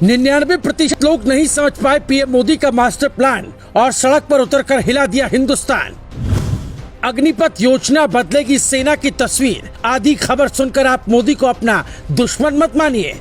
99% लोग नहीं समझ पाए पीएम मोदी का मास्टर प्लान और सड़क पर उतरकर हिला दिया हिंदुस्तान। अग्निपथ योजना बदलेगी सेना की तस्वीर, आदि खबर सुनकर आप मोदी को अपना दुश्मन मत मानिए।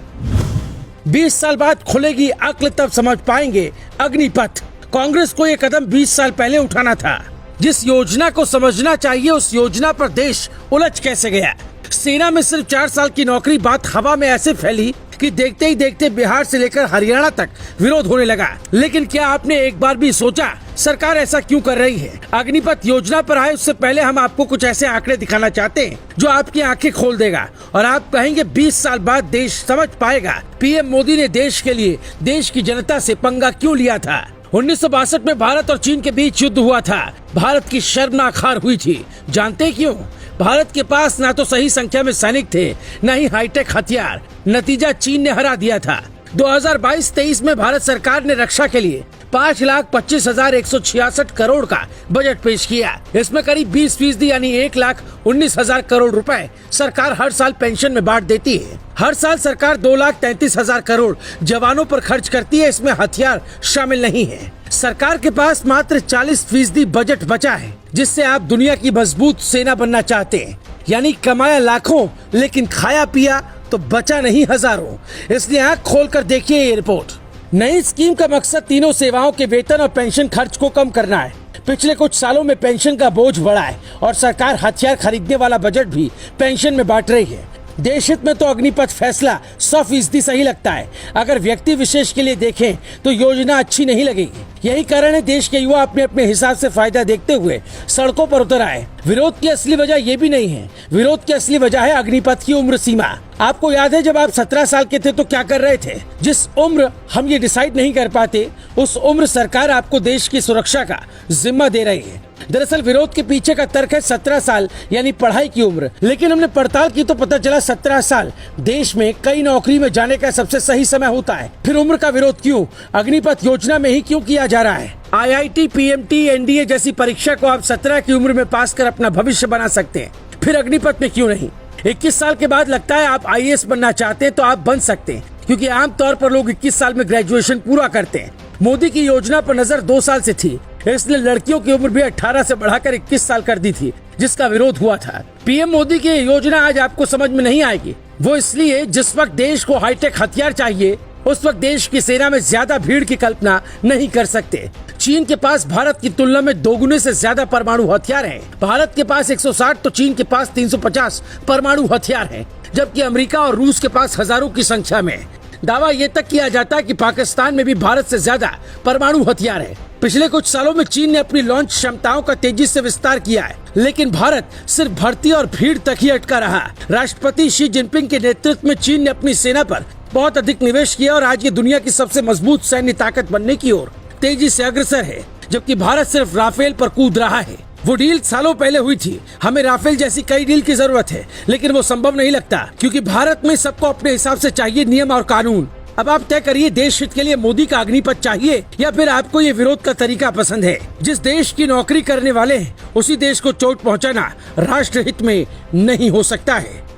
20 साल बाद खुलेगी अक्ल, तब समझ पाएंगे अग्निपथ। कांग्रेस को ये कदम 20 साल पहले उठाना था। जिस योजना को समझना चाहिए उस योजना पर देश उलझ कैसे गया। सेना में सिर्फ 4 साल की नौकरी, बात हवा में ऐसे फैली कि देखते ही देखते बिहार से लेकर हरियाणा तक विरोध होने लगा। लेकिन क्या आपने एक बार भी सोचा सरकार ऐसा क्यों कर रही है? अग्निपथ योजना पर आए उससे पहले हम आपको कुछ ऐसे आंकड़े दिखाना चाहते हैं जो आपकी आंखें खोल देगा और आप कहेंगे 20 साल बाद देश समझ पाएगा पीएम मोदी ने देश के लिए, देश की जनता से पंगा क्यों लिया था। 1962 में भारत और चीन के बीच युद्ध हुआ था। भारत की शर्मनाक हार हुई थी। जानते क्यों? भारत के पास ना तो सही संख्या में सैनिक थे, न ही हाईटेक हथियार। नतीजा चीन ने हरा दिया था। 2022-23 में भारत सरकार ने रक्षा के लिए 5,25,166 करोड़ का बजट पेश किया। इसमें करीब 20% यानी 1,19,000 करोड़ रुपए सरकार हर साल पेंशन में बांट देती है। हर साल सरकार 2,33,000 करोड़ जवानों पर खर्च करती है। इसमें हथियार शामिल नहीं है। सरकार के पास मात्र 40% बजट बचा है, जिससे आप दुनिया की मजबूत सेना बनना चाहते हैं। यानी कमाया लाखों लेकिन खाया पिया तो बचा नहीं हजारों। इसलिए आँख खोल कर देखिए ये रिपोर्ट। नई स्कीम का मकसद तीनों सेवाओं के वेतन और पेंशन खर्च को कम करना है। पिछले कुछ सालों में पेंशन का बोझ बढ़ा है और सरकार हथियार खरीदने वाला बजट भी पेंशन में बांट रही है। देश हित में तो अग्निपथ फैसला 100% सही लगता है। अगर व्यक्ति विशेष के लिए देखें तो योजना अच्छी नहीं लगेगी। यही कारण है देश के युवा अपने अपने हिसाब से फायदा देखते हुए सड़कों पर उतर आए। विरोध की असली वजह ये भी नहीं है। विरोध की असली वजह है अग्निपथ की उम्र सीमा। आपको याद है जब आप 17 साल के थे तो क्या कर रहे थे? जिस उम्र हम ये डिसाइड नहीं कर पाते उस उम्र सरकार आपको देश की सुरक्षा का जिम्मा दे रही है। दरअसल विरोध के पीछे का तर्क है 17 साल यानी पढ़ाई की उम्र। लेकिन हमने पड़ताल की तो पता चला 17 साल देश में कई नौकरी में जाने का सबसे सही समय होता है। फिर उम्र का विरोध क्यों? अग्निपथ योजना में ही क्यों किया जा रहा है? IIT, PMT, NDA जैसी परीक्षा को आप 17 की उम्र में पास कर अपना भविष्य बना सकते हैं। फिर अग्निपथ में क्यों नहीं? 21 साल के बाद लगता है आप IAS बनना चाहते हैं तो आप बन सकते हैं, क्योंकि आमतौर पर लोग 21 साल में ग्रेजुएशन पूरा करते हैं। मोदी की योजना पर नजर 2 साल से थी, इसलिए लड़कियों की उम्र भी 18 से बढ़ाकर 21 साल कर दी थी, जिसका विरोध हुआ था। पीएम मोदी की योजना आज आपको समझ में नहीं आएगी। वो इसलिए जिस वक्त देश को हाईटेक हथियार चाहिए उस वक्त देश की सेना में ज्यादा भीड़ की कल्पना नहीं कर सकते। चीन के पास भारत की तुलना में 2 गुने से ज्यादा परमाणु हथियार हैं। भारत के पास 160 तो चीन के पास 350 परमाणु हथियार हैं, जबकि अमेरिका और रूस के पास हजारों की संख्या में। दावा ये तक किया जाता है कि पाकिस्तान में भी भारत से ज्यादा परमाणु हथियार है। पिछले कुछ सालों में चीन ने अपनी लॉन्च क्षमताओं का तेजी से विस्तार किया है, लेकिन भारत सिर्फ भर्ती और भीड़ तक ही अटका रहा। राष्ट्रपति शी जिनपिंग के नेतृत्व में चीन ने अपनी सेना पर बहुत अधिक निवेश किया और आज ये दुनिया की सबसे मजबूत सैन्य ताकत बनने की ओर तेजी से अग्रसर है, जबकि भारत सिर्फ राफेल पर कूद रहा है। वो डील सालों पहले हुई थी। हमें राफेल जैसी कई डील की जरूरत है, लेकिन वो संभव नहीं लगता, क्योंकि भारत में सबको अपने हिसाब से चाहिए नियम और कानून। अब आप तय करिए, देश हित के लिए मोदी का अग्निपथ चाहिए या फिर आपको ये विरोध का तरीका पसंद है। जिस देश की नौकरी करने वाले हैं उसी देश को चोट पहुंचाना राष्ट्र हित में नहीं हो सकता है।